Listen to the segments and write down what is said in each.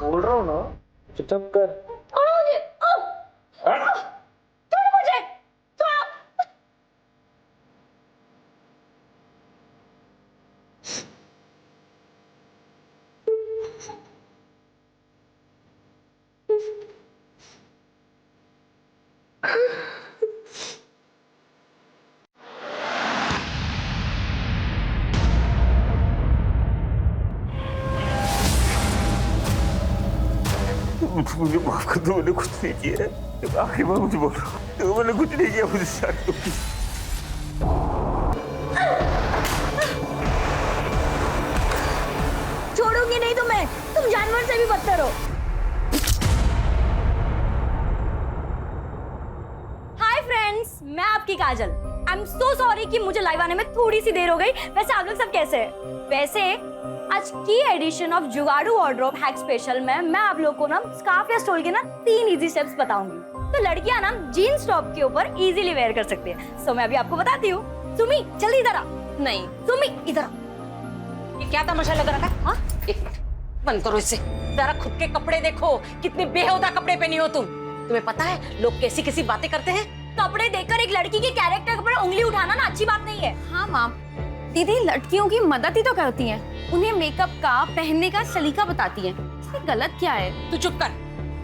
बोल रहा हूँ ना, चुप कर। छोड़ो मुझे, छोड़ो मुझे, छोड़ो। मुझे माफ कर दो, मैंने कुछ नहीं किया है। आखिरी बार मुझे बोल रहा हूँ, तो मैंने कुछ नहीं किया, मुझे शादी होगी। छोड़ूंगी नहीं तुम्हें, तुम जानवर से भी बदतर हो। हाय फ्रेंड्स, मैं आपकी काजल। आई एम सो सॉरी कि मुझे लाइव आने में थोड़ी सी देर हो गई। वैसे आप लोग सब कैसे हैं? वैसे आज की एडिशन ऑफ जुगाड़ू वार्डरोब हैक स्पेशल में मैं आप लोगों को ना स्कार्फ या स्टोल के ना 3 इजी स्टेप्स बताऊंगी। तो लड़कियां ना जीन्स टॉप के ऊपर इजीली वेयर कर सकती है। सो मैं अभी आपको बताती हूँ। सुमी जल्दी इधर आ। नहीं सुमी इधर आ। ये क्या तमाशा लग रहा है? हाँ, एक मिनट, बंद करो इसे। जरा खुद के कपड़े देखो, कितने बेहुदा कपड़े पहनी हो तुम। तुम्हें पता है लोग कैसी कैसी बातें करते हैं? कपड़े देखकर एक लड़की के कैरेक्टर पर उंगली उठाना ना अच्छी बात नहीं है। हाँ माम, दीदी लड़कियों की मदद ही तो करती हैं, उन्हें मेकअप का पहनने का सलीका बताती हैं। इसमें गलत क्या है? तू चुप कर।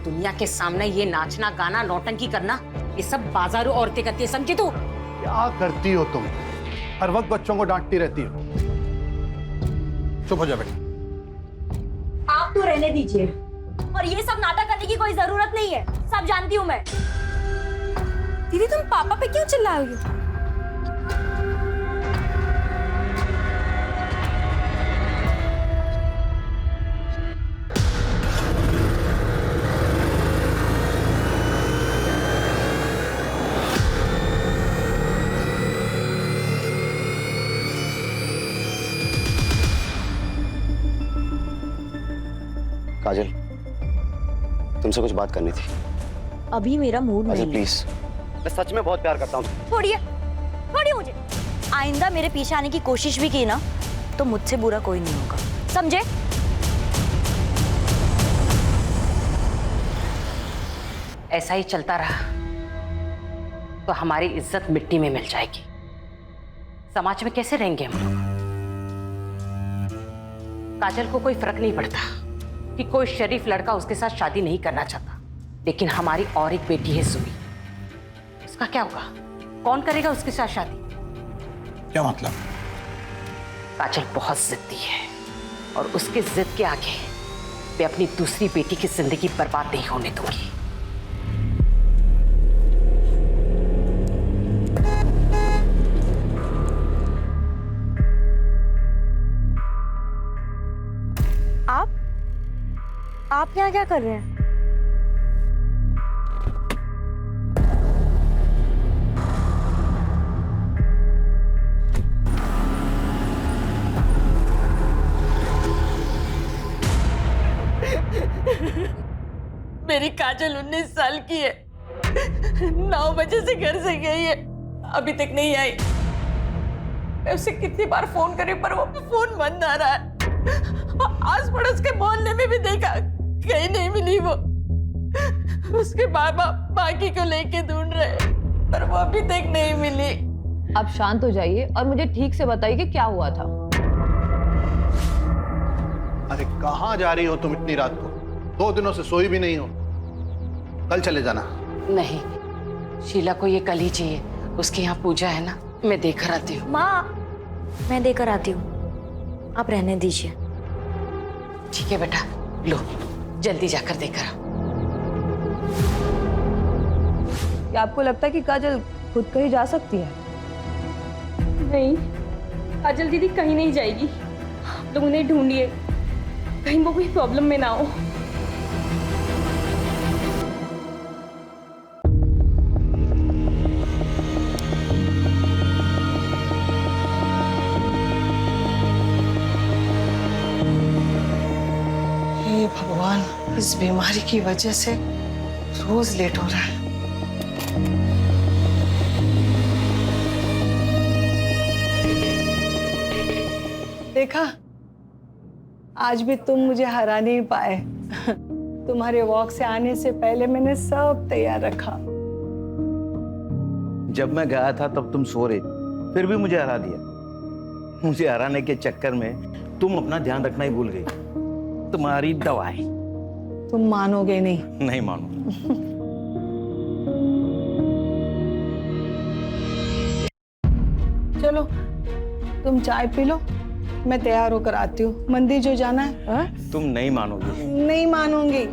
दुनिया के सामने ये नाचना गाना नौटंकी करना, ये सब बाजारू औरतें करती है, समझी तू? क्या करती हो तुम? हर वक्त बच्चों को डांटती रहती हो। चुप हो जा बेटा। आप तो रहने दीजिए, और ये सब नाटक करने की कोई जरूरत नहीं है। सब जानती हूँ मैं। दीदी तुम पापा पे क्यों चिल्ला रही हो? काजल, तुमसे कुछ बात करनी थी। अभी मेरा मूड नहीं है। प्लीज, मैं सच में बहुत प्यार करता हूँ। छोड़िए, छोड़िए मुझे। आइंदा मेरे पीछे आने की कोशिश भी की ना, तो मुझसे बुरा कोई नहीं होगा, समझे? ऐसा ही चलता रहा तो हमारी इज्जत मिट्टी में मिल जाएगी। समाज में कैसे रहेंगे हम लोग? काजल को कोई फर्क नहीं पड़ता कि कोई शरीफ लड़का उसके साथ शादी नहीं करना चाहता, लेकिन हमारी और एक बेटी है सुमी, उसका क्या होगा? कौन करेगा उसके साथ शादी? क्या मतलब? काजल बहुत जिद्दी है और उसके जिद के आगे मैं अपनी दूसरी बेटी की जिंदगी बर्बाद नहीं होने दूंगी। आप यहाँ क्या कर रहे हैं? मेरी काजल 19 साल की है, 9 बजे से घर से गई है, अभी तक नहीं आई। मैं उसे कितनी बार फोन करी पर वो फोन बंद आ रहा है। आस पड़ोस के मोहल्ले में भी देखा, कहीं नहीं मिली वो। उसके बाबा बाकी को लेके ढूंढ रहे, पर वो अभी तक नहीं मिली। आप शांत हो जाइए और मुझे ठीक से बताइए कि क्या हुआ था। अरे कहाँ जा रही हो तुम इतनी रात को? 2 दिनों से सोई भी नहीं हो। कल चले जाना। नहीं, शीला को ये कल ही चाहिए, उसके यहाँ पूजा है ना, मैं देकर आती हूँ। माँ, मैं देकर आती हूँ, आप रहने दीजिए। ठीक है बेटा, लो जल्दी जाकर देकर आओ। क्या आपको लगता है कि काजल खुद कहीं जा सकती है? नहीं, काजल दीदी कहीं नहीं जाएगी। आप लोग उन्हें ढूंढिए, कहीं वो कोई प्रॉब्लम में ना हो। हे भगवान, इस बीमारी की वजह से रोज लेट हो रहा है। देखा, आज भी तुम मुझे हरा नहीं पाए। तुम्हारे वॉक से आने से पहले मैंने सब तैयार रखा। जब मैं गया था तब तुम सो रही, फिर भी मुझे हरा दिया। मुझे हराने के चक्कर में तुम अपना ध्यान रखना ही भूल गई। तुम्हारी दवाई। तुम मानोगे नहीं। नहीं मानो। चलो तुम चाय पी लो, मैं तैयार होकर आती हूँ। मंदिर जो जाना है। हा? तुम नहीं मानोगी। नहीं मानूंगी।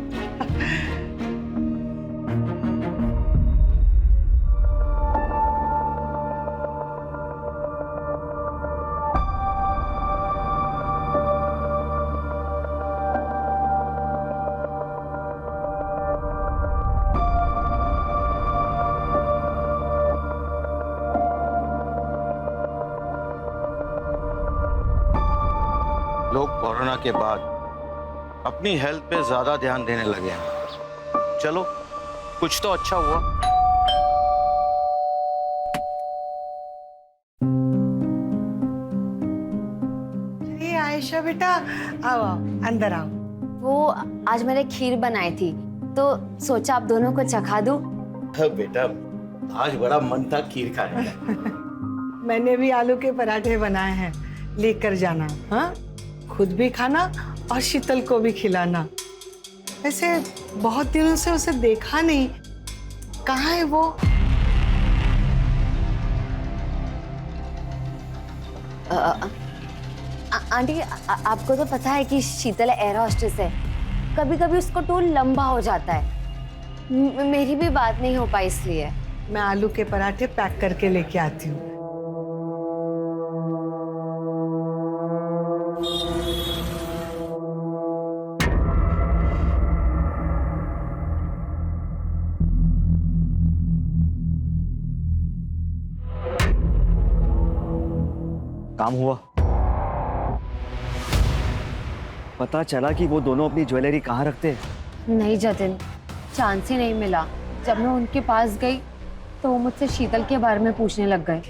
लोग कोरोना के बाद अपनी हेल्थ पे ज्यादा ध्यान देने लगे हैं। चलो कुछ तो अच्छा हुआ। अरे आयशा बेटा, आओ आओ, अंदर आओ। वो आज मैंने खीर बनाई थी तो सोचा आप दोनों को चखा दूं। बेटा आज बड़ा मन था खीर खाने का। मैंने भी आलू के पराठे बनाए हैं, लेकर जाना। हाँ, खुद भी खाना और शीतल को भी खिलाना। ऐसे बहुत दिनों से उसे देखा नहीं, कहाँ है वो? आंटी आपको तो पता है कि शीतल एयर होस्टेस है, कभी कभी उसको टूर लंबा हो जाता है। मेरी भी बात नहीं हो पाई इसलिए। मैं आलू के पराठे पैक करके लेके आती हूँ। काम हुआ? पता चला कि वो दोनों अपनी ज्वेलरी कहाँ रखते हैं? नहीं जतिन, चांस ही नहीं मिला। जब मैं उनके पास गई तो वो मुझसे शीतल के बारे में पूछने लग गए।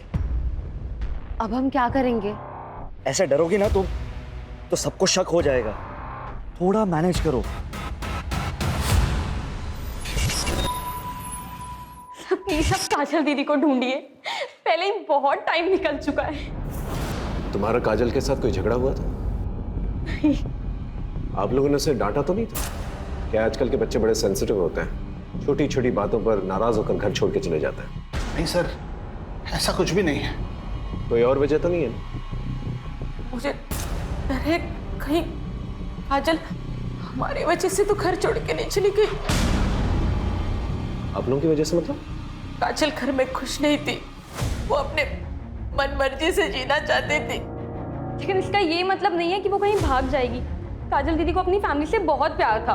अब हम क्या करेंगे? ऐसे डरोगी ना तुम तो सबको शक हो जाएगा। थोड़ा मैनेज करो। प्लीज अब काजल दीदी को ढूंढिए, पहले ही बहुत टाइम निकल चुका है। तुम्हारा काजल के साथ कोई झगड़ा हुआ था? आप लोगों ने उसे डांटा तो नहीं था? क्या आजकल के बच्चे बड़े सेंसिटिव होते हैं, छोटी छोटी बातों पर नाराज होकर घर छोड़ के चले जाते हैं। नहीं सर, ऐसा कुछ भी नहीं है। कोई और वजह तो नहीं है ना? मुझे डर है कहीं काजल हमारी वजह से तो घर छोड़ के नहीं चली गई। आप लोगों की वजह से मतलब? काजल घर में खुश नहीं थी, वो अपने मन मर्जी से जीना चाहती थी। लेकिन इसका ये मतलब नहीं है कि वो कहीं भाग जाएगी। काजल दीदी को अपनी फैमिली से बहुत प्यार था।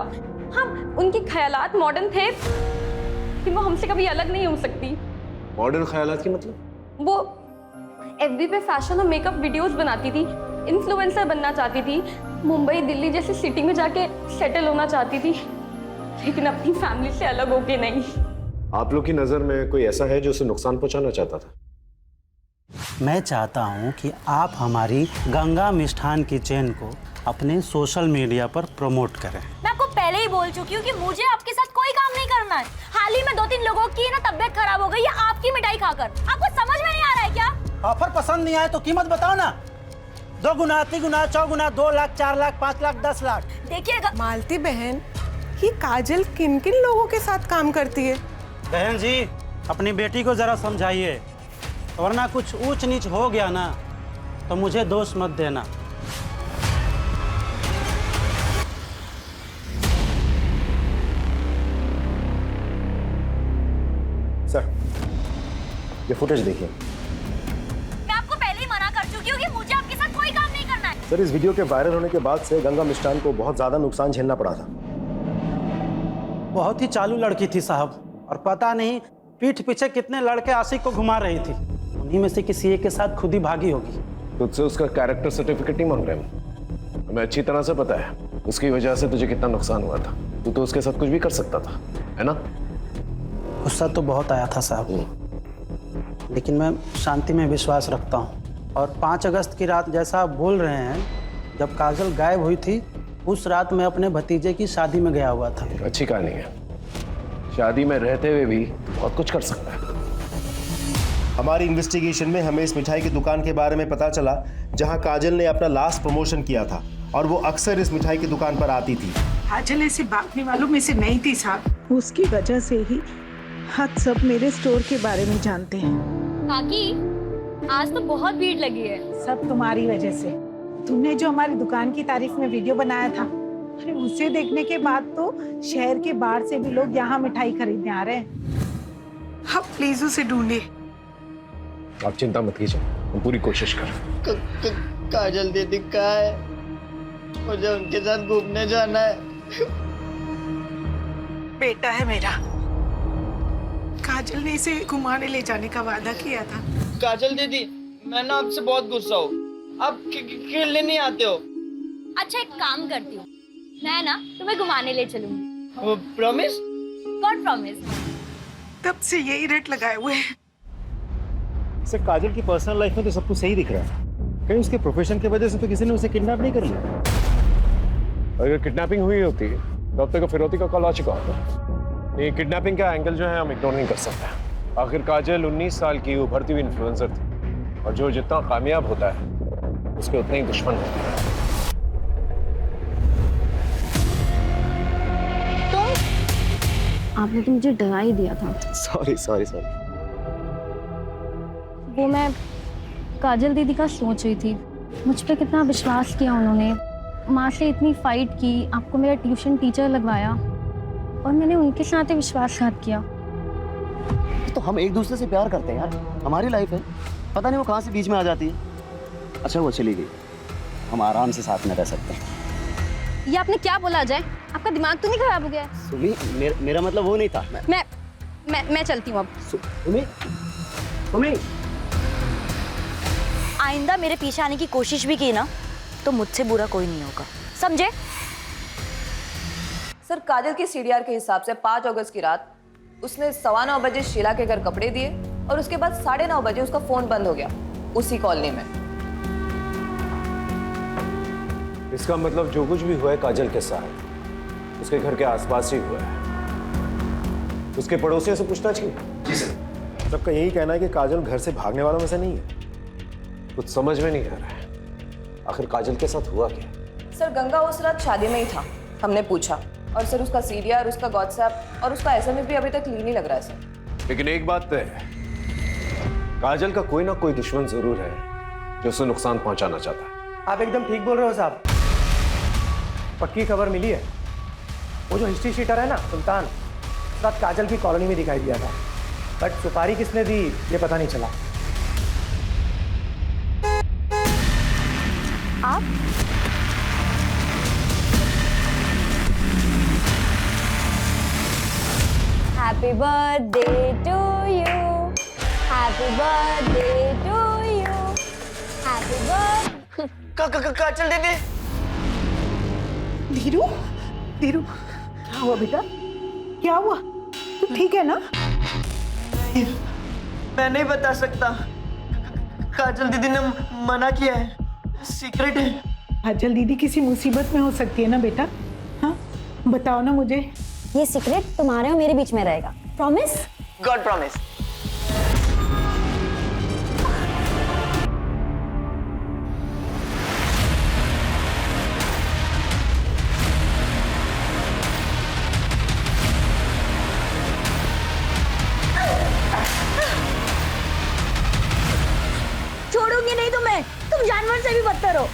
हाँ, उनके ख्यालात मॉडर्न थे लेकिन वो हमसे कभी अलग नहीं हो सकती। मॉडर्न ख्यालात की मतलब? वो एफबी पे फैशन और मेकअप वीडियोस बनाती थी, इन्फ्लुएंसर बनना चाहती थी, मुंबई दिल्ली जैसी सिटी में जाके सेटल होना चाहती थी, लेकिन अपनी फैमिली से अलग होके नहीं। आप लोग की नजर में कोई ऐसा है जो उसे नुकसान पहुंचाना चाहता था? मैं चाहता हूं कि आप हमारी गंगा मिष्ठान की चेन को अपने सोशल मीडिया पर प्रमोट करें। मैं आपको पहले ही बोल चुकी हूँ कि मुझे आपके साथ कोई काम नहीं करना है। हाल ही में 2-3 लोगों की ना तबीयत खराब हो गई है आपकी मिठाई खाकर। आपको समझ में नहीं आ रहा है क्या? ऑफर पसंद नहीं आए तो कीमत बताओ ना। 2 गुना, 3 गुना, 4 गुना, 2 लाख, 4 लाख, 5 लाख, 10 लाख। देखिएगा मालती बहन, ये काजल किन किन लोगों के साथ काम करती है? बहन जी, अपनी बेटी को जरा समझाइए, वरना कुछ ऊंच नीच हो गया ना तो मुझे दोष मत देना। सर, ये फुटेज देखिए। मैं आपको पहले ही मना कर चुकी हूँ कि मुझे आपके साथ कोई काम नहीं करना है। सर, इस वीडियो के वायरल होने के बाद से गंगा मिष्ठान को बहुत ज्यादा नुकसान झेलना पड़ा था। बहुत ही चालू लड़की थी साहब, और पता नहीं पीठ पीछे कितने लड़के आशिक को घुमा रही थी। उन्हीं में से किसी एक के साथ खुद ही भागी होगी। तुझसे उसका कैरेक्टर सर्टिफिकेट नहीं मांग रहे हम। हमें अच्छी तरह से पता है उसकी वजह से तुझे कितना नुकसान हुआ था। तू तो उसके साथ कुछ भी कर सकता था, है ना? गुस्सा तो बहुत आया था साहब, लेकिन मैं शांति में विश्वास रखता हूँ। और 5 अगस्त की रात जैसा आप बोल रहे हैं, जब काजल गायब हुई थी उस रात मैं अपने भतीजे की शादी में गया हुआ था। अच्छी कहानी है। शादी में रहते हुए भी तू बहुत कुछ कर सकता है। हमारी इन्वेस्टिगेशन में हमें इस मिठाई की दुकान के बारे में पता चला जहां काजल ने अपना लास्ट प्रमोशन किया था और वो अक्सर इस मिठाई की दुकान पर आती थी। काजल ऐसे भागने वालों में से नहीं थी साहब। उसकी वजह से ही हम सब मेरे स्टोर के बारे में जानते हैं। काकी, आज तो बहुत भीड़ लगी है। सब तुम्हारी वजह से। तुमने जो हमारी दुकान की तारीफ में वीडियो बनाया था, अरे उसे देखने के बाद तो शहर के बाहर से भी लोग यहाँ मिठाई खरीदने आ रहे हैं। आप प्लीज उसे ढूंढिए। आप चिंता मत कीजिए, हम पूरी कोशिश कर। काजल दीदी कहाँ है? मुझे उनके साथ घूमने जाना है। बेटा है मेरा। काजल ने इसे घुमाने ले जाने का वादा किया था। काजल दीदी, मैं ना आपसे बहुत गुस्सा हूँ। आप खेलने नहीं आते हो। अच्छा, एक काम करती हूँ, मैं ना तुम्हें घुमाने ले चलूंगी। प्रॉमिस? God promise. तब से यही रट लगाए हुए हैं। सर, काजल की पर्सनल लाइफ में तो सब कुछ सही दिख रहा है। कहीं उसके प्रोफेशन की वजह से तो किसी ने उसे किडनैप नहीं कर लिया। अगर किडनैपिंग हुई होती तो अब तक फिरौती का कॉल आ चुका होता। ये किडनैपिंग का एंगल जो है हम इग्नोर नहीं कर सकते। आखिर काजल 19 साल की उभरती हुई इन्फ्लुएंसर थी और जो जितना कामयाब होता है उसके उतने ही दुश्मन होते हैं। आपने तो मुझे डरा ही दिया था। Sorry sorry sorry. वो मैं काजल दीदी का सोच रही थी। मुझ पे कितना विश्वास किया उन्होंने, माँ से इतनी फाइट की, आपको मेरा ट्यूशन टीचर लगवाया और मैंने उनके साथ ही विश्वासघात किया। तो हम एक दूसरे से प्यार करते हैं यार, हमारी लाइफ है। पता नहीं वो कहाँ से बीच में आ जाती है। अच्छा वो चली गई, हम आराम से साथ में रह सकते हैं। ये आपने क्या बोला अजय? आपका दिमाग तो नहीं खराब हो गया? सुमी, मेरा मतलब वो नहीं था। मैं चलती हूँ अब। सुमी, आइंदा मेरे पीछे आने की कोशिश भी की ना तो मुझसे बुरा कोई नहीं होगा, समझे? सर, काजल की सीडीआर के हिसाब से 5 अगस्त की रात उसने 9:15 बजे शीला के घर कपड़े दिए और उसके बाद 9:30 बजे उसका फोन बंद हो गया उसी कॉलोनी में। इसका मतलब जो कुछ भी हुआ है काजल के साथ उसके घर के आसपास ही हुआ है। उसके पड़ोसियों से पूछना चाहिए। जी सर। सबका यही कहना है कि काजल घर से भागने वालों में से नहीं है। कुछ समझ में नहीं आ रहा है, आखिर काजल के साथ हुआ क्या? सर, गंगा उस रात शादी में ही था, हमने पूछा। और सर उसका सीडीआर, उसका व्हाट्सएप और उसका एसएमएस भी अभी तक क्लीन ही लग रहा है सर। लेकिन एक बात तय है, काजल का कोई ना कोई दुश्मन जरूर है जो उसे नुकसान पहुंचाना चाहता है। आप एकदम ठीक बोल रहे हो साहब। पक्की खबर मिली है। वो जो हिस्ट्री शीटर है ना सुल्तान, उस रात काजल की कॉलोनी में दिखाई दिया था, बट सुपारी किसने दी ये पता नहीं चला। आप happy birthday to you, happy birthday to you, happy birthday. Kajal दीदी। धीरू, धीरू, क्या हुआ बेटा? क्या हुआ? तू ठीक है ना? मैं नहीं बता सकता, काजल दीदी ने मना किया है, सीक्रेट है। काजल दीदी किसी मुसीबत में हो सकती है ना बेटा? हाँ, बताओ ना मुझे। ये सीक्रेट तुम्हारे और मेरे बीच में रहेगा, प्रॉमिस? God promise. छोड़ूंगी नहीं तुम्हें, तुम जानवर से भी बदतर हो।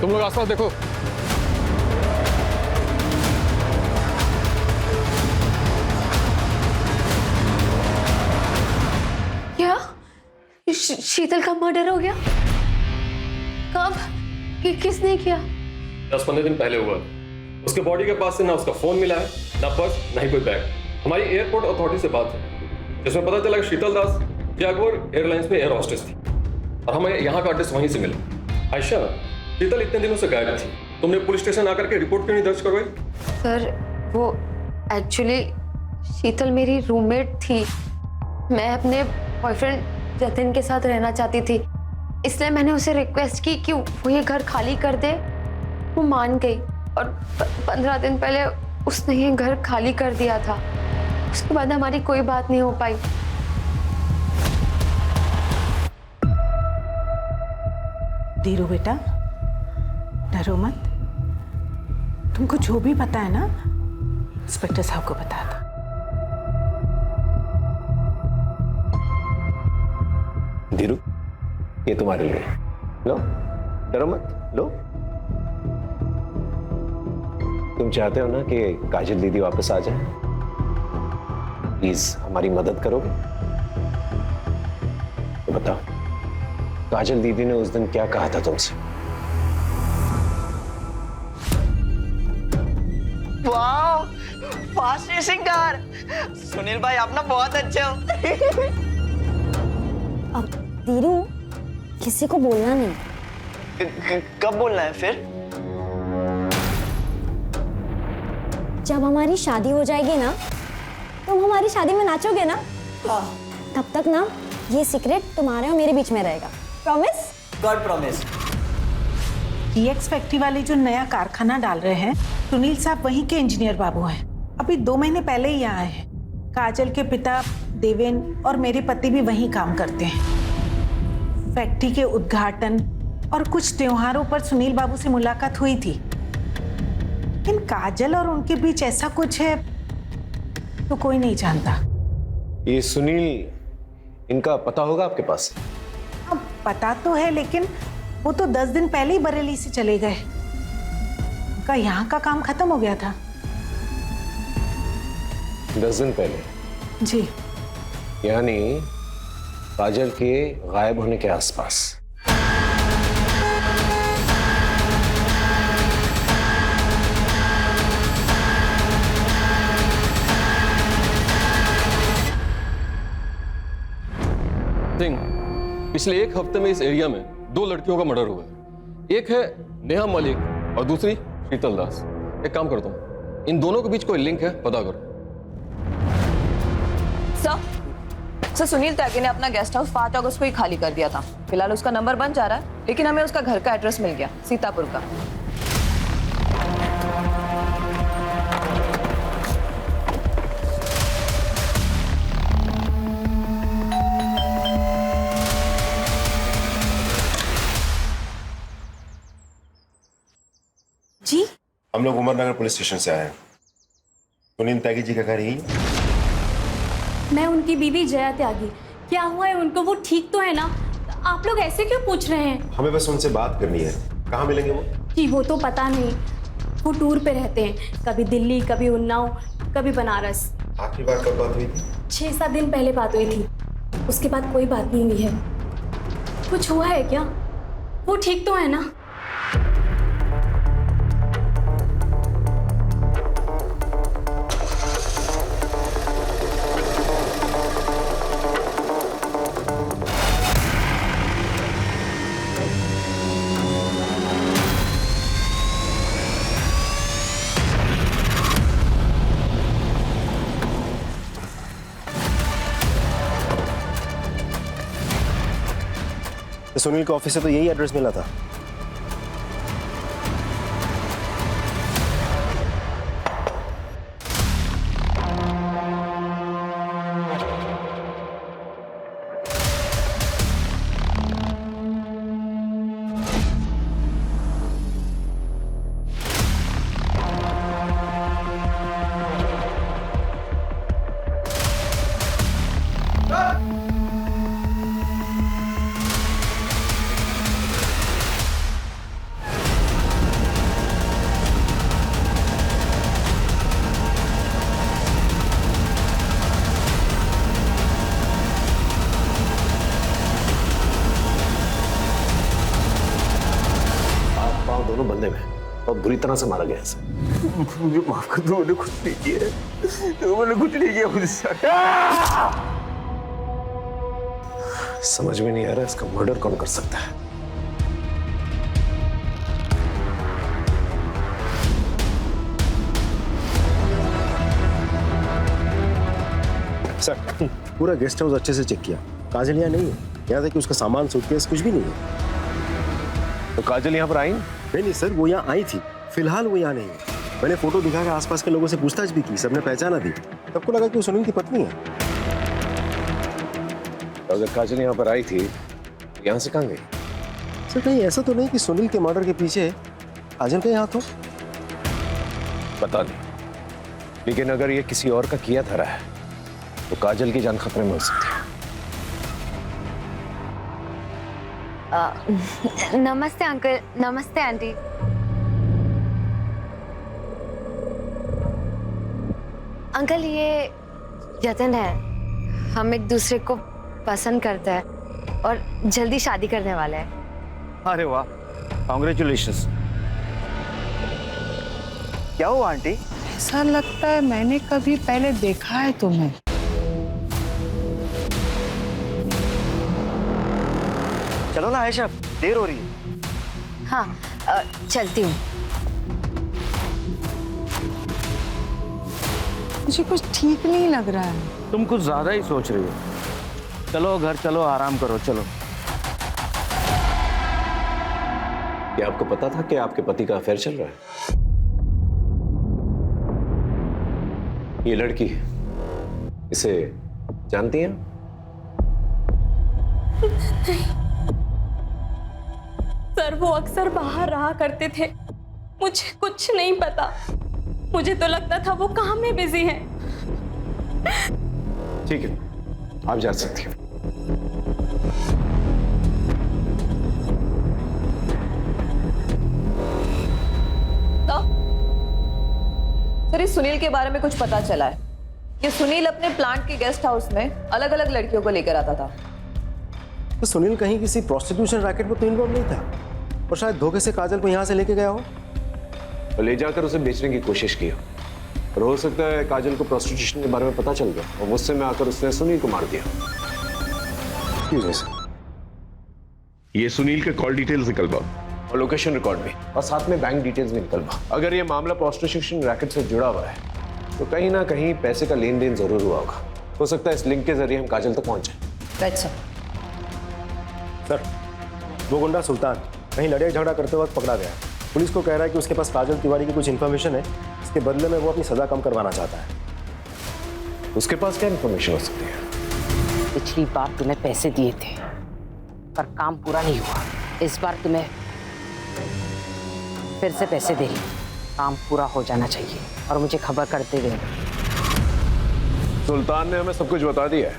तुम लोग आसपास देखो। क्या शीतल का मर्डर हो गया? कब? किसने किया? 10-15 दिन पहले हुआ। उसके बॉडी के पास से ना उसका फोन मिला है, ना पर्स, ना ही कोई बैग। हमारी एयरपोर्ट अथॉरिटी से बात है, जिसमें पता चला कि शीतल दास जागुआर एयरलाइंस में एयर हॉस्टेस थी और हमें यहाँ का एड्रेस वहीं से मिला। आयशा, शीतल इतने दिनों से गायब थी, तुमने पुलिस स्टेशन आकर के रिपोर्ट क्यों नहीं दर्ज करवाई? सर वो एक्चुअली शीतल मेरी रूममेट थी। मैं अपने बॉयफ्रेंड जतिन के साथ रहना चाहती थी, इसलिए मैंने उसे रिक्वेस्ट की कि वो ये घर खाली कर दे। वो मान गई और 15 दिन पहले उसने ये घर खाली कर दिया था। उसके बाद हमारी कोई बात नहीं हो पाई। धीरू बेटा, डरो मत। तुमको जो भी पता है ना, इंस्पेक्टर साहब को बता दो। धीरू, ये तुम्हारे लिए। लो, डरो मत, लो। तुम चाहते हो ना कि काजल दीदी वापस आ जाए? प्लीज हमारी मदद करोगे? तो बताओ, काजल दीदी ने उस दिन क्या कहा था तुमसे? वाह, फास्ट रेसिंग कार। सुनील भाई आप ना बहुत अच्छे हो। अब धीरू, किसी को बोलना नहीं। कब बोलना है फिर? जब हमारी शादी हो जाएगी ना, तुम हमारी शादी में नाचोगे ना, तब तक ना ये सीक्रेट तुम्हारे और मेरे बीच में रहेगा। Promise? God promise. DX factory वाले जो नया कारखाना डाल रहे हैं, सुनील साहब वहीं के इंजीनियर बाबू हैं। अभी 2 महीने पहले ही आए हैं। काजल के पिता देवेन और मेरे पति भी वहीं काम करते हैं। फैक्ट्री के उद्घाटन और कुछ त्योहारों पर सुनील बाबू से मुलाकात हुई थी, लेकिन काजल और उनके बीच ऐसा कुछ है तो कोई नहीं जानता। ये सुनील, इनका पता होगा आपके पास? हाँ, पता तो है, लेकिन वो तो 10 दिन पहले ही बरेली से चले गए। उनका यहाँ का काम खत्म हो गया था। 10 दिन पहले? जी। यानी काजल के गायब होने के आसपास। सिंह, पिछले 1 हफ्ते में इस एरिया में 2 लड़कियों का मर्डर हुआ है। एक है नेहा मलिक और दूसरी शीतल दास। एक काम करता हूँ, इन दोनों के बीच कोई लिंक है, पता करो। सर, सुनील त्यागी ने अपना गेस्ट हाउस 5 अगस्त को ही खाली कर दिया था। फिलहाल उसका नंबर बंद जा रहा है, लेकिन हमें उसका घर का एड्रेस मिल गया, सीतापुर का। जी, हम लोग उमरनगर पुलिस स्टेशन से आए हैं। सुनील त्यागी जी का घर यही है? मैं उनकी बीवी जया त्यागी। क्या हुआ है उनको? वो ठीक तो है ना? आप लोग ऐसे क्यों पूछ रहे हैं? हमें बस उनसे बात करनी है। कहाँ मिलेंगे वो? जी वो तो पता नहीं, वो टूर पे रहते हैं, कभी दिल्ली, कभी उन्नाव, कभी बनारस। आखिरी बार कब बात हुई थी? 6-7 दिन पहले बात हुई थी, उसके बाद कोई बात नहीं हुई है। कुछ हुआ है क्या? वो ठीक तो है ना? सुनील के ऑफिस से तो यही एड्रेस मिला था। दोनों बंदे में बहुत बुरी तरह से मारा गया है। मुझे माफ कर दो, मैंने कुछ नहीं किया। मैंने कुछ नहीं किया मुझसे। समझ में नहीं आ रहा इसका मर्डर कौन कर सकता है। सर पूरा गेस्ट हाउस अच्छे से चेक किया, काजल यहाँ नहीं है। यहाँ तक कि उसका सामान सूटकेस कुछ भी नहीं है। तो काजल यहाँ पर आई? नहीं सर, वो यहाँ आई थी, फिलहाल वो यहाँ नहीं है। मैंने फोटो दिखा के आसपास के लोगों से पूछताछ भी की, सबने पहचाना दी। सबको लगा कि वो सुनील की पत्नी है। तो अगर काजल यहाँ पर आई थी, यहाँ से कहाँ गई? सर कहीं ऐसा तो नहीं कि सुनील के मर्डर के पीछे काजल का हाथ हो? पता नहीं, लेकिन अगर ये किसी और का किया धरा है तो काजल की जान खतरे में हो सकती है। नमस्ते अंकल, नमस्ते आंटी। अंकल ये जतन है, हम एक दूसरे को पसंद करते हैं और जल्दी शादी करने वाले हैं। अरे वाह, कॉन्ग्रेचुलेशंस। क्या हुआ आंटी? ऐसा लगता है मैंने कभी पहले देखा है तुम्हें। चलो ना आयशा, देर हो रही है। हाँ चलती हूँ। मुझे कुछ ठीक नहीं लग रहा है। तुम कुछ ज्यादा ही सोच रही हो। चलो घर चलो, आराम करो, चलो। क्या आपको पता था कि आपके पति का अफेयर चल रहा है? ये लड़की इसे जानती हैं? सर वो अक्सर बाहर रहा करते थे, मुझे कुछ नहीं पता। मुझे तो लगता था वो काम में बिजी हैं। ठीक है, आप जा सकती हैं। सर इस सुनील के बारे में कुछ पता चला है। ये सुनील अपने प्लांट के गेस्ट हाउस में अलग अलग लड़कियों को लेकर आता था। तो सुनील कहीं किसी प्रोस्टिट्यूशन रैकेट में तो इन्वॉल्व नहीं था, और शायद धोखे से काजल को यहाँ से लेके गया हो और ले जाकर उसे बेचने की कोशिश की हो। और हो सकता है काजल को प्रोस्टिट्यूशन के बारे में पता चल गया और गुस्से में आकर उसने सुनील को मार दिया। ये सुनील के कॉल डिटेल्स निकलवा और लोकेशन रिकॉर्ड भी, और साथ में बैंक डिटेल्स भी निकलवा। अगर ये मामला प्रोस्टिट्यूशन रैकेट से जुड़ा हुआ है तो कहीं ना कहीं पैसे का लेन देन जरूर हुआ होगा। हो सकता है इस लिंक के जरिए हम काजल तक पहुंच जाए। अच्छा सर, वो गुंडा सुल्तान कहीं लड़ाई झगड़ा करते वक्त पकड़ा गया। पुलिस को कह रहा है कि उसके पास काजल तिवारी की कुछ इन्फॉर्मेशन है, इसके बदले में वो अपनी सजा कम करवाना चाहता है। उसके पास क्या इन्फॉर्मेशन हो सकती है? पिछली बार तुम्हें पैसे दिए थे पर काम पूरा नहीं हुआ। इस बार तुम्हें फिर से पैसे दे रही, काम पूरा हो जाना चाहिए और मुझे खबर करते हुए। सुल्तान ने हमें सब कुछ बता दिया है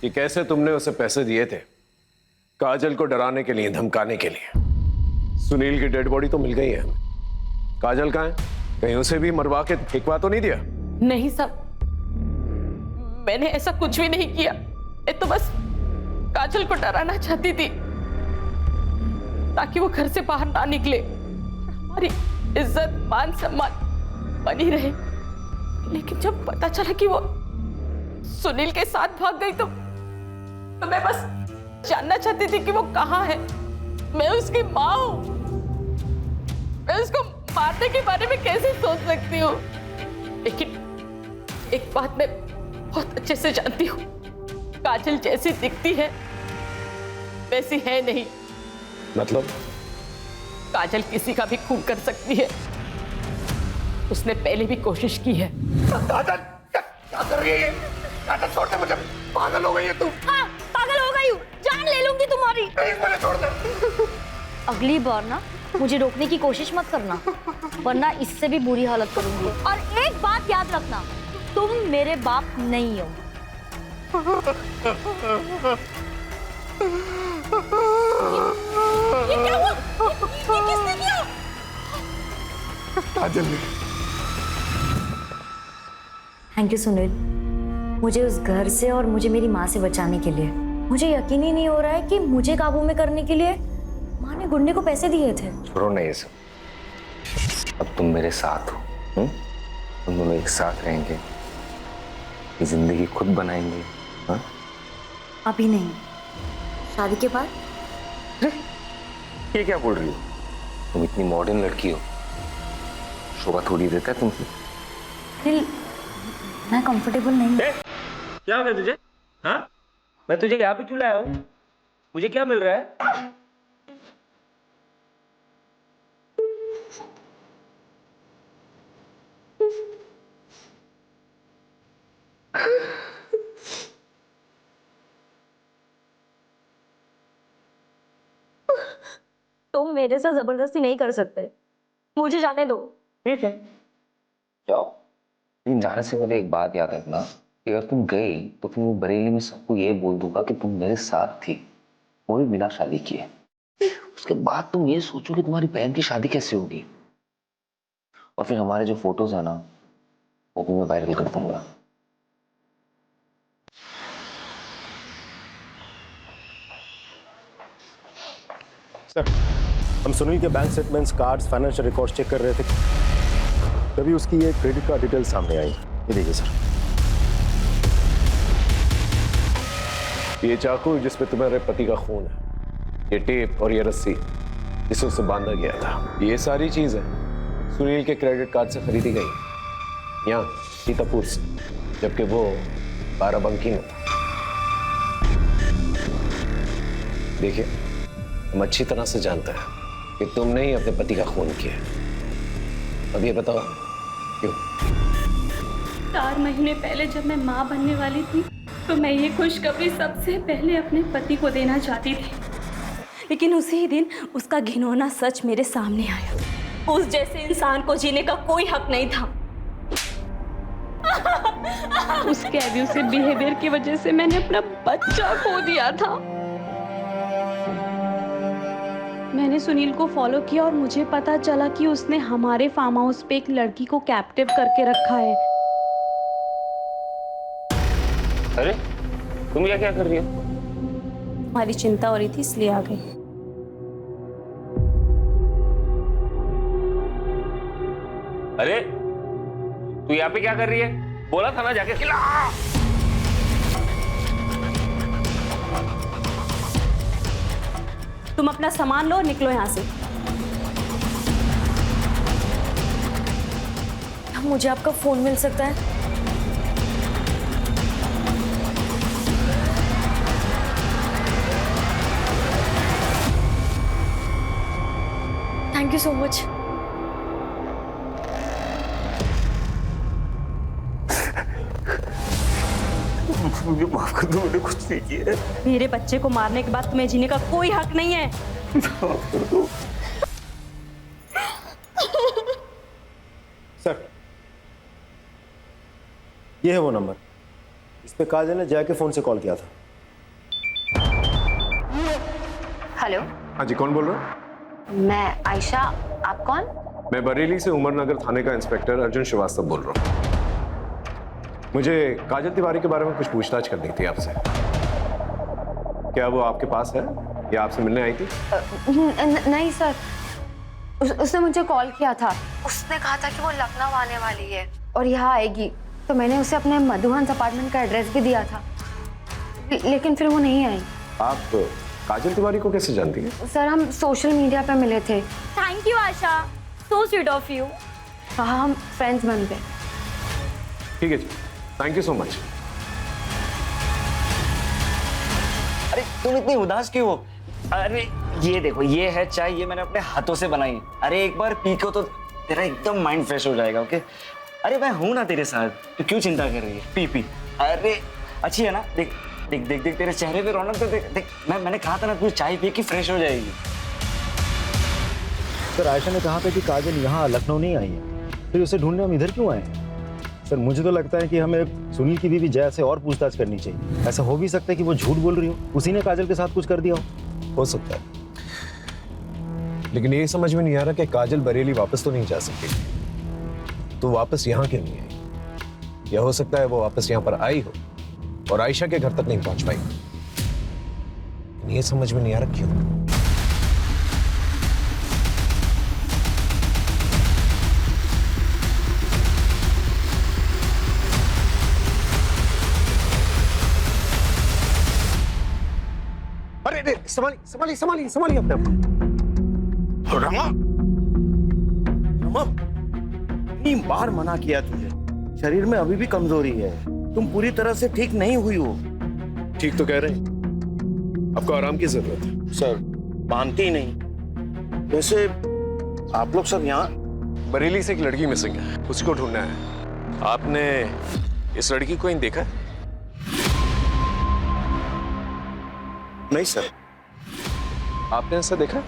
कि कैसे तुमने उसे पैसे दिए थे, काजल को डराने के लिए, धमकाने के लिए। सुनील की डेड बॉडी तो मिल गई है, काजल कहाँ है? कहीं उसे भी मरवा के फेंकवा तो नहीं दिया? नहीं साहब, मैंने ऐसा कुछ भी नहीं किया। मैं तो बस काजल को डराना चाहती थी ताकि वो घर से बाहर ना निकले, हमारी इज्जत मान सम्मान बनी रहे। लेकिन जब पता चला कि वो सुनील के साथ भाग गई तो मैं बस जानना चाहती थी कि वो कहाँ है। मैं उसकी माँ हूँ, मैं उसको मारने के बारे में कैसे सोच सकती हूँ? लेकिन एक बात मैं बहुत अच्छे से जानती हूँ, काजल जैसी दिखती है वैसी है नहीं। मतलब? काजल किसी का भी खून कर सकती है, उसने पहले भी कोशिश की है। काजल क्या कर रही है ये? काजल छोड़ दे मुझे, पागल हो गई है तू। हाँ पागल हो गई हूँ, जान ले लूंगी तुम्हारी। मुझे छोड़ दे। अगली बार ना मुझे रोकने की कोशिश मत करना, वरना इससे भी बुरी हालत करूंगी। और एक बात याद रखना, तुम मेरे बाप नहीं हो। ये क्या हुआ? ये किसने किया? काजल ने। थैंक यू सुनील, मुझे उस घर से और मुझे मेरी माँ से बचाने के लिए। मुझे यकीन ही नहीं हो रहा है कि मुझे काबू में करने के लिए माँ ने गुंडे को पैसे दिए थे। छोड़ो ना ये सब, अब तुम मेरे साथ हो। तुम दोनों एक साथ रहेंगे, ये जिंदगी खुद बनाएंगे। हाँ? अभी नहीं, शादी के बाद? ये क्या बोल रही हो? तुम इतनी मॉडर्न लड़की हो, शोभा थोड़ी देता है तुमसे। दिल, मैं कंफर्टेबल नहीं हूँ। क्या हो गया तुझे? हाँ, मैं तुझे यहाँ पे क्यों लाया हूँ? मुझे क्या मिल रहा है? तुम मेरे साथ जबरदस्ती नहीं कर सकते, मुझे जाने दो। ठीक है, जाओ। लेकिन जाने से पहले एक बात याद रखना कि अगर तुम गई तो फिर मैं बरेली में सबको ये बोल दूंगा कि तुम मेरे साथ थी, वो भी बिना शादी किए। उसके बाद तुम ये सोचो कि तुम्हारी बहन की शादी कैसे होगी, और फिर हमारे जो फोटोज है ना, वो भी मैं वायरल कर दूंगा। सर, हम सुनील के bank statements, cards, financial records check कर रहे थे, तभी उसकी ये क्रेडिट कार्ड डिटेल सामने आई। ये देखिए सर, ये चाकू जिसमें तुम्हारे पति का खून है, ये टेप और ये रस्सी जिसे उसे बांधा गया था, ये सारी चीजें सुनील के क्रेडिट कार्ड से खरीदी गई यहाँ सीतापुर से, जबकि वो बाराबंकी में था। देखिए, हम अच्छी तरह से जानते हैं कि तुमने ही अपने पति का खून किया। अब ये बताओ क्यों? 4 महीने पहले जब मैं माँ बनने वाली थी तो मैं ये खुशखबरी सबसे पहले अपने पति को देना चाहती थी, लेकिन उसी दिन उसका घिनौना सच मेरे सामने आया। उस जैसे इंसान को जीने का कोई हक नहीं था। उसके एब्यूसिव बिहेवियर की वजह से मैंने अपना बच्चा खो दिया था। मैंने सुनील को फॉलो किया और मुझे पता चला कि उसने हमारे फार्म हाउस पे एक लड़की को कैप्टिव करके रखा है। अरे तुम ये क्या कर रही हो? हमारी चिंता हो रही थी इसलिए आ गई। अरे तू यहाँ पे क्या कर रही है? बोला था ना जाके खिला। तुम अपना सामान लो और निकलो यहाँ से। मुझे आपका फोन मिल सकता है? Thank you so much. मुझे माफ कर दो, मैंने कुछ नहीं किया। मेरे बच्चे को मारने के बाद तुम्हें जीने का कोई हक नहीं है। माफ कर दो। सर, ये है वो नंबर, इस पे काजल ने जय के फोन से कॉल किया था। हेलो, हाँ जी, कौन बोल रहे हो? मैं आयशा, आप कौन? मैं बरेली से उमरनगर थाने का इंस्पेक्टर अर्जुन श्रीवास्तव बोल रहा हूँ। मुझे काजल तिवारी के बारे में कुछ पूछताछ करनी थी आपसे। क्या वो आपके पास है या आपसे मिलने आई थी? नहीं सर, उसने मुझे कॉल किया था। उसने कहा था कि वो लखनऊ आने वाली है और यहाँ आएगी, तो मैंने उसे अपने मधुहंस अपार्टमेंट का एड्रेस भी दिया था, लेकिन फिर वो नहीं आई। आप काजल तिवारी को कैसे जानती हैं? सर, हम सोशल मीडिया पे मिले थे। Thank you Asha, so sweet of you. हाँ, हम फ्रेंड्स बन गए। ठीक है जी, थैंक यू सो मच। अरे तुम इतनी उदास क्यों हो? अरे ये देखो, ये है चाय, ये मैंने अपने हाथों से बनाई। अरे एक बार पी को तो तेरा एकदम माइंड फ्रेश हो जाएगा। ओके, अरे मैं हूं ना तेरे साथ, तो क्यों चिंता कर रही है? P P. अरे अच्छी है ना? देख देख देख देख तेरे चेहरे पे रौनक तो देख देख। मैंने कहा था ना, तू चाय पी के फ्रेश हो जाएगी। सर, आयशा ने कहा था कि काजल यहाँ लखनऊ नहीं आई है, फिर उसे ढूंढने हम इधर क्यों आए हैं? सर, मुझे तो लगता है कि हमें सुनील की बीवी जया से और पूछताछ करनी चाहिए। ऐसा हो भी सकता है कि वो झूठ बोल रही हो, उसी ने काजल के साथ कुछ कर दिया हो सकता है। लेकिन ये समझ में नहीं आ रहा कि काजल बरेली वापस तो नहीं जा सकती, तो वापस यहाँ क्यों नहीं आई? या हो सकता है वो वापस यहाँ पर आई हो और आयशा के घर तक नहीं पहुंच पाई। ये समझ में नहीं आ रहा क्यों। अरे अरे संभालिए संभालिए संभालिए अपने आप को। रमा, रमा, इतनी बार मना किया तुझे, शरीर में अभी भी कमजोरी है, तुम पूरी तरह से ठीक नहीं हुई हो। ठीक तो कह रहे हैं, आपको आराम की जरूरत है। सर मानती ही नहीं। वैसे आप लोग सब यहाँ? बरेली से एक लड़की मिसिंग है, उसी को ढूंढना है। आपने इस लड़की को कहीं देखा है? नहीं सर। आपने इसे देखा?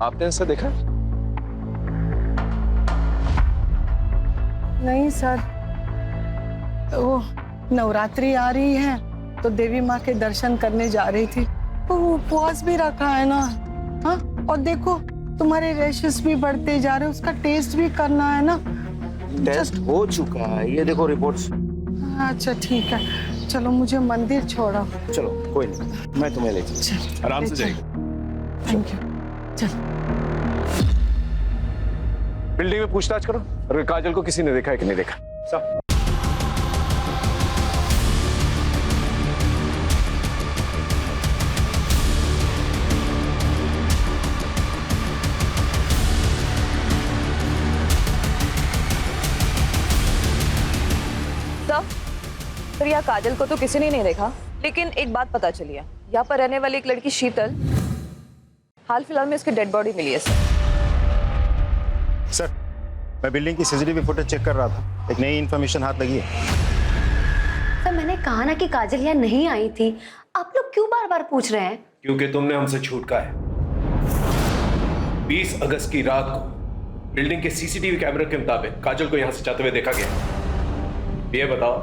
आपने इसे देखा? नहीं सर, वो नवरात्रि आ रही है तो देवी माँ के दर्शन करने जा रही थी, तो वो उपवास भी रखा है ना। हाँ, और देखो तुम्हारे रैशेस भी बढ़ते जा रहे हैं, उसका टेस्ट भी करना है ना। टेस्ट हो चुका है, ये देखो रिपोर्ट्स। अच्छा ठीक है, चलो मुझे मंदिर छोड़ो। चलो कोई नहीं, मैं तुम्हें ले चलूं। आराम से जाइए। Thank you. चल बिल्डिंग में पूछताछ करो, अगर काजल को किसी ने देखा है कि नहीं देखा। सब सर, यहाँ काजल को तो किसी ने नहीं देखा, लेकिन एक बात पता चली है, यहाँ पर रहने वाली एक लड़की शीतल, हाल फिलहाल में इसकी डेड बॉडी मिली है सर। सर, मैं बिल्डिंग की सीसीटीवी फुटेज चेक कर रहा था, एक नई इन्फॉर्मेशन हाथ लगी है। सर मैंने कहा ना कि काजल यहाँ नहीं आई थी, आप लोग क्यों बार बार पूछ रहे हैं? क्योंकि तुमने हमसे झूठ कहा है। 20 अगस्त की रात को बिल्डिंग के सीसीटीवी कैमरे के मुताबिक काजल को यहाँ से जाते हुए देखा गया। ये बताओ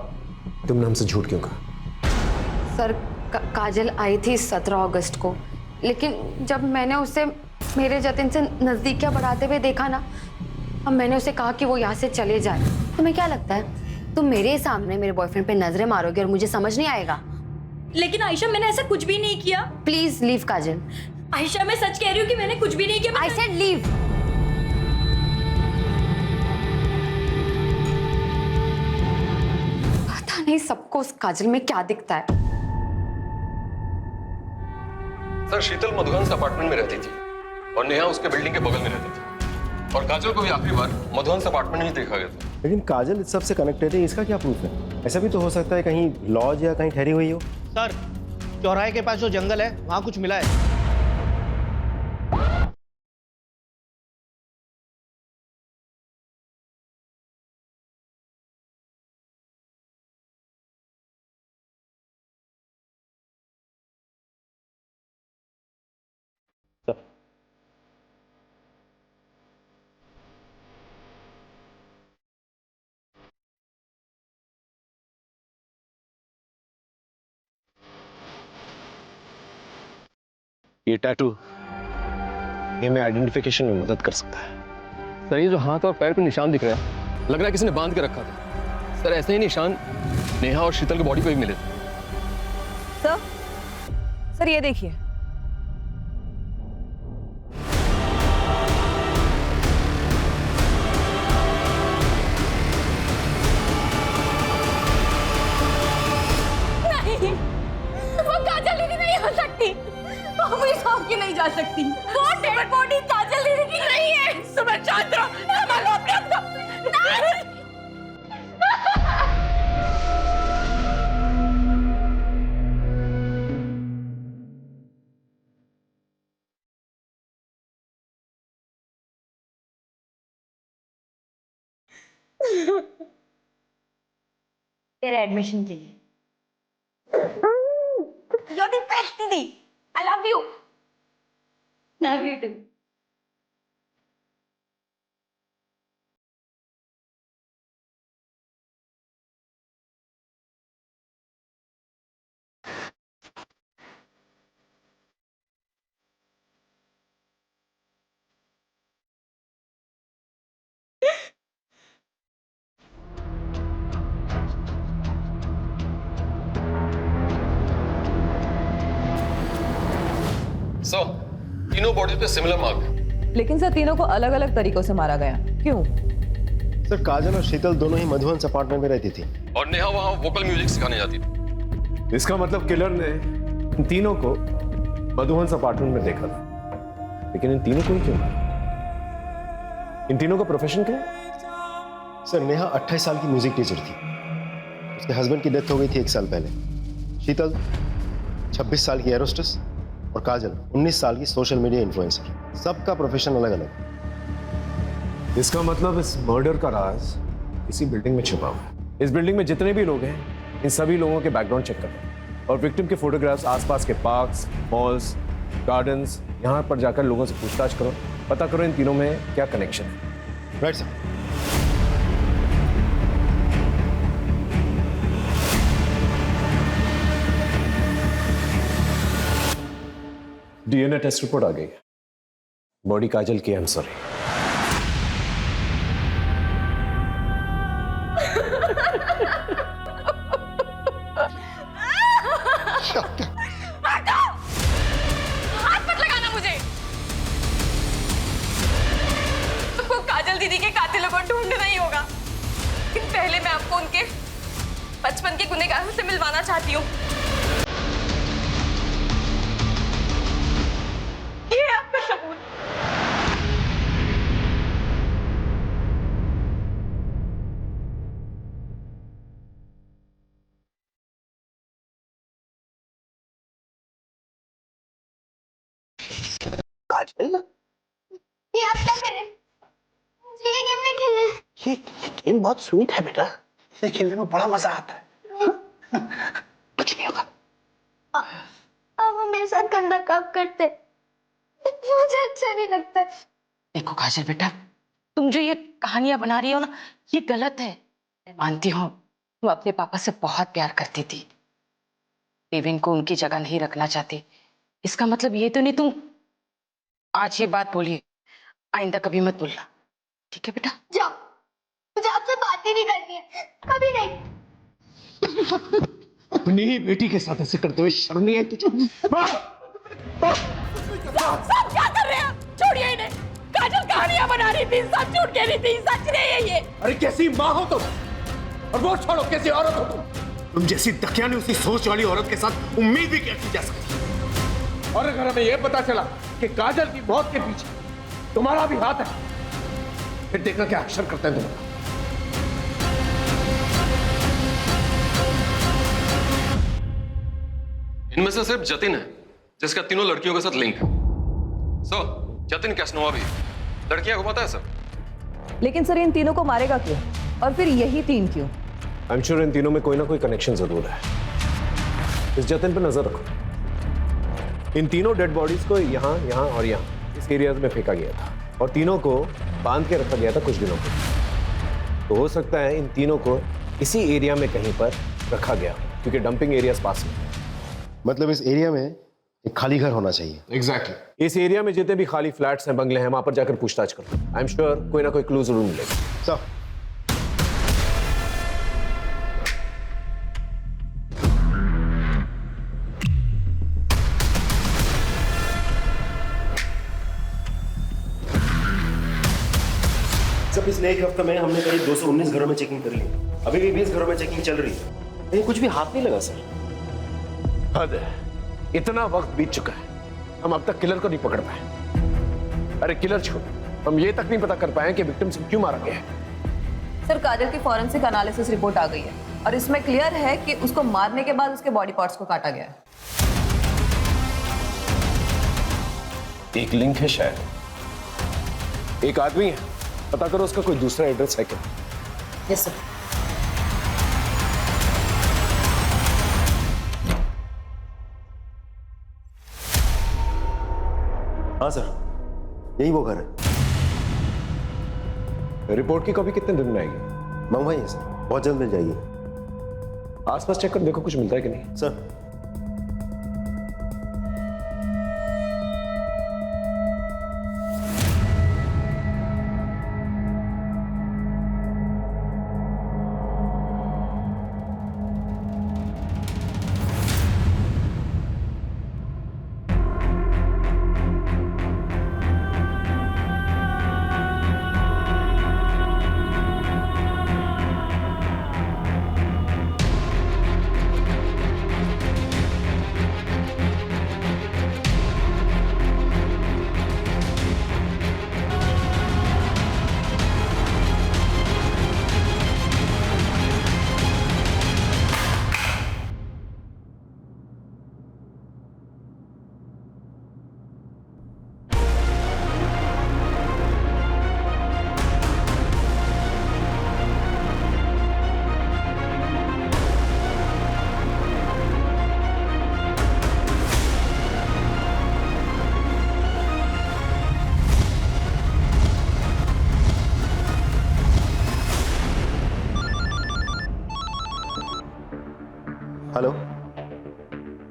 तुमने हमसे झूठ क्यों कहा? सर काजल आई थी 17 अगस्त को, लेकिन जब मैंने उसे मेरे जतिन से नजदीकियां बढ़ाते हुए देखा ना, अब मैंने उसे कहा कि वो यहाँ से चले जाए। तुम्हें क्या लगता है तुम मेरे सामने मेरे बॉयफ्रेंड पे नजरें मारोगे और मुझे समझ नहीं आएगा? लेकिन आयशा मैंने ऐसा कुछ भी नहीं किया। प्लीज लीव काजल। आयशा मैं सच कह रही हूँ कि मैंने कुछ भी नहीं किया। I said leave. पता नहीं सबको उस काजल में क्या दिखता है। सर शीतल मधुहंस अपार्टमेंट में रहती थी और नेहा उसके बिल्डिंग के बगल में रहती थी, और काजल को भी आखिरी बार मधुहंस अपार्टमेंट में ही देखा गया था। लेकिन काजल इस सब से कनेक्टेड है, इसका क्या प्रूफ है? ऐसा भी तो हो सकता है कहीं लॉज या कहीं ठहरी हुई हो। सर चौराहे के पास जो जंगल है वहां कुछ मिला है। ये टैटू ये मैं आइडेंटिफिकेशन में मदद कर सकता है। सर ये जो हाथ और पैर पे निशान दिख रहे हैं, लग रहा है किसी ने बांध के रखा था। सर ऐसे ही निशान नेहा और शीतल की बॉडी पे भी मिले थे। सर ये देखिए, नहीं, वो काजल दीदी नहीं हो सकती, वो भी सौ की नहीं जा सकती। वो डेड बॉडी काजल दीदी की नहीं है। सुबह शांत रहो, संभालो अपने आप को। नहीं। तेरा एडमिशन चाहिए। You're the best, दीदी। I love you. Love you too. सो तीनों बॉडी पे सिमिलर मार्क है। लेकिन सर तीनों को अलग अलग तरीकों से मारा गया, क्यों? सर काजल और शीतल दोनों ही मधुहंस अपार्टमेंट में रहती थी और नेहा वहां वोकल म्यूजिक सिखाने जाती थी। इसका मतलब किलर ने इन तीनों को मधुहंस अपार्टमेंट में देखा था, लेकिन इन तीनों को ही क्यों मारा? इन तीनों का प्रोफेशन क्या है? सर नेहा 28 साल की म्यूजिक टीचर थी। उसके हस्बैंड की डेथ हो गई थी 1 साल पहले। शीतल 26 साल की एरोस्टेस और काजल 19 साल की सोशल मीडिया इन्फ्लुएंसर। सबका प्रोफेशन अलग अलग। इसका मतलब इस मर्डर का राज इसी बिल्डिंग में छुपा हुआ है। इस बिल्डिंग में जितने भी लोग हैं, इन सभी लोगों के बैकग्राउंड चेक करो और विक्टिम के फोटोग्राफ्स आसपास के पार्क्स, मॉल्स, गार्डन्स, यहाँ पर जाकर लोगों से पूछताछ करो, पता करो इन तीनों में क्या कनेक्शन है। Right sir. DNA test report आ गई है। बॉडी काजल की। I am sorry. हाथ मत लगाना मुझे। तुमको काजल दीदी के कातिलों को ढूंढना ही होगा, लेकिन पहले मैं आपको उनके बचपन के गुनहगारों से मिलवाना चाहती हूँ। ये आपका सबूत। काजल, ये आप क्या कर रहे हैं? मुझे ये गेम नहीं खेलना है। ये गेम बहुत स्वीट है बेटा, इसे खेलने में बड़ा मजा आता है। कुछ नहीं होगा। अब वो मेरे साथ गंदा काम करते, मुझे अच्छा नहीं लगता। देखो काजल बेटा, तुम जो ये कहानियां बना रही हो ना, ये गलत है। मैं मानती हूँ तुम अपने पापा से बहुत प्यार करती थी, देवेन को उनकी जगह नहीं रखना चाहती। इसका मतलब ये तो नहीं तुम आज ये बात बोली, आइंदा कभी मत बोलना, ठीक है बेटा? जाओ, मुझे आपसे बात ही नहीं करनी है, कभी नहीं। अपनी ही बेटी के साथ ऐसे करते हुए शर्म नहीं आई तुझे? सब क्या कर रहे हैं? छोड़िए इन्हें। काजल कहानियां बना रही थी, सच झूठ कह रही थी, सच नहीं है ये। अरे कैसी माँ हो तुम, और वो छोड़ो कैसी औरत हो तुम जैसी दकियानी उसी सोच वाली औरत के साथ उम्मीद भी कैसी जा सकती। और अगर हमें यह पता चला कि काजल की मौत के पीछे तुम्हारा भी हाथ है, फिर देखना क्या अक्षर करते हैं तुम्हारा। इनमें से सिर्फ जतिन है जिसका तीनों लड़कियों के साथ लिंक है। सर, जतिन कैसनोवा भी लड़कियां घुमाता है सर। लेकिन सर इन तीनों को मारेगा क्यों, और फिर यही 3 क्यों? आई एम श्योर इन तीनों में कोई ना कोई कनेक्शन जरूर है। इस जतिन पर नजर रखो। इन तीनों डेड बॉडीज को यहाँ, यहाँ और यहाँ इस एरियाज में फेंका गया था, और तीनों को बांध के रखा गया था कुछ दिनों के। तो हो सकता है इन तीनों को इसी एरिया में कहीं पर रखा गया, क्योंकि डंपिंग एरियाज पास में। मतलब इस एरिया में एक खाली घर होना चाहिए। एग्जैक्टली। इस एरिया में जितने भी खाली फ्लैट्स हैं, बंगले हैं, वहां पर जाकर पूछताछ करो। आई एम श्योर कोई ना कोई क्लू जरूर मिलेगा। सर सब पिछले एक हफ्ते में हमने करीब 219 घरों में चेकिंग कर ली। अभी भी 20 घरों में चेकिंग चल रही है, कहीं कुछ भी हाथ नहीं लगा सर। हद है, इतना वक्त बीत चुका है, हम अब तक किलर को नहीं पकड़ पाए। अरे किलर छोड़, हम ये तक नहीं पता कर पाए कि विक्टिम से क्यों मारा गया है। सर काजल की फॉरेंसिक एनालिसिस रिपोर्ट आ गई है, और इसमें क्लियर है कि उसको मारने के बाद उसके बॉडी पार्ट्स को काटा गया है। एक लिंक है शायद, एक आदमी है, पता करो उसका कोई दूसरा एड्रेस है क्या। Yes sir. हाँ सर, यही वो घर है। रिपोर्ट की कॉपी कितने दिन में आएगी? मंगवाइए सर, बहुत जल्द मिल जाएगी। आसपास चेक कर देखो कुछ मिलता है कि नहीं। Sir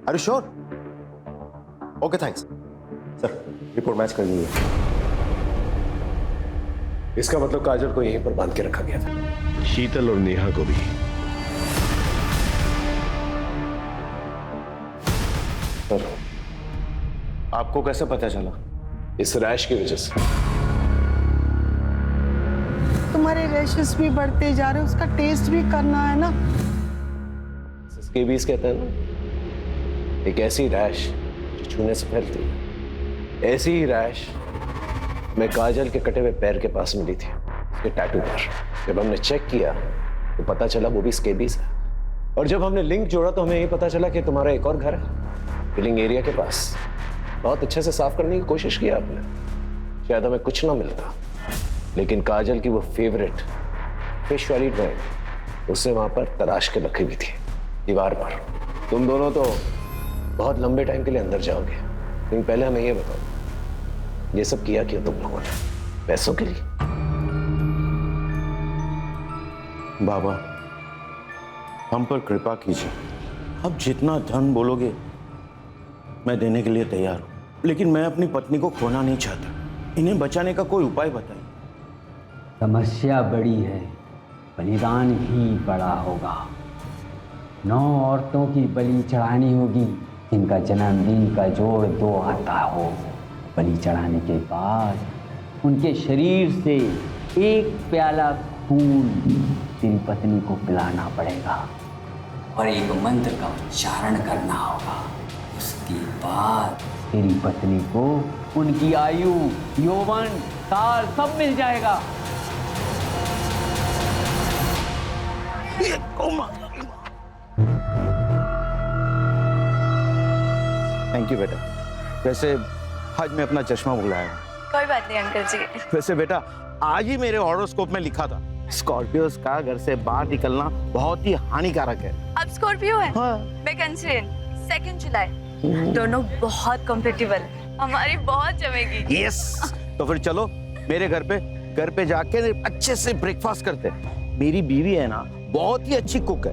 are you sure? Okay thanks sir, report match कर दीजिए। इसका मतलब काजल को यहीं पर बांध के रखा गया था। शीतल और नेहा को भी। सर, आपको कैसे पता चला? इस रैश की वजह से। तुम्हारे रैशेस भी बढ़ते जा रहे, उसका टेस्ट भी करना है ना। स्केबीज कहते हैं ना, एक ऐसी रैश जो छूने से फैलती है। ऐसी ही रैश मैं काजल के कटे हुए पैर के पास मिली थी, उसके टैटू पर। जब हमने चेक किया तो पता चला वो भी स्केबीज है। और जब हमने लिंक जोड़ा तो हमें ये पता चला कि तुम्हारा एक और घर है फिलिंग एरिया के पास। बहुत अच्छे से साफ करने की कोशिश की आपने, शायद हमें कुछ ना मिलता, लेकिन काजल की वो फेवरेट फिश वाली ड्राइंग उससे वहां पर तराश के रखी हुई थी दीवार पर। तुम दोनों तो बहुत लंबे टाइम के लिए अंदर जाओगे, लेकिन पहले हमें ये बताओ, ये सब किया क्यों तुम लोगों ने? पैसों के लिए? बाबा, हम पर कृपा कीजिए। अब जितना धन बोलोगे मैं देने के लिए तैयार हूं, लेकिन मैं अपनी पत्नी को खोना नहीं चाहता। इन्हें बचाने का कोई उपाय बताइए। समस्या बड़ी है, बलिदान भी बड़ा होगा। 9 औरतों की बलि चढ़ानी होगी जिनका जन्मदिन का जोड़ 2 आता हो। बलि चढ़ाने के बाद उनके शरीर से 1 प्याला खून तेरी पत्नी को पिलाना पड़ेगा और एक मंत्र का उच्चारण करना होगा। उसके बाद तेरी पत्नी को उनकी आयु, यौवन, साल सब मिल जाएगा। थैंक यू बेटा। वैसे आज मैं अपना चश्मा भुलाया। कोई बात नहीं अंकल जी। वैसे बेटा, आज ही मेरे हॉरोस्कोप में लिखा था स्कॉर्पियोस का घर से बाहर निकलना बहुत ही हानिकारक है। अब स्कॉर्पियो है? हाँ। मैं कैंसर, 2 जुलाई। दोनों बहुत कंपेटेबल, हमारी बहुत जमेगी। यस, तो फिर चलो मेरे घर पे जाके अच्छे से ब्रेकफास्ट करते हैं। मेरी बीवी है ना, बहुत ही अच्छी कुक है।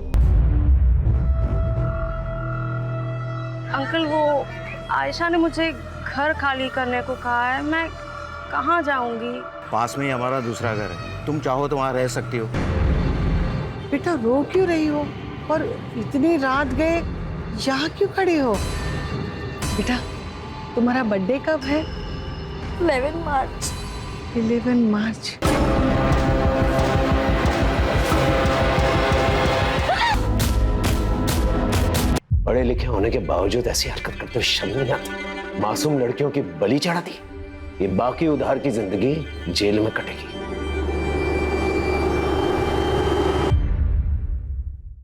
अंकल, वो आयशा ने मुझे घर खाली करने को कहा है, मैं कहाँ जाऊंगी? पास में ही हमारा दूसरा घर है, तुम चाहो तो वहां रह सकती हो। बेटा रो क्यों रही हो? और इतनी रात गए यहाँ क्यों खड़ी हो? बेटा तुम्हारा बर्थडे कब है? 11 मार्च। 11 मार्च। पढ़े लिखे होने के बावजूद ऐसी हरकत करते हुए शर्म नहीं आती? मासूम लड़कियों की बलि चढ़ाती, ये बाकी उधार की जिंदगी जेल में कटेगी।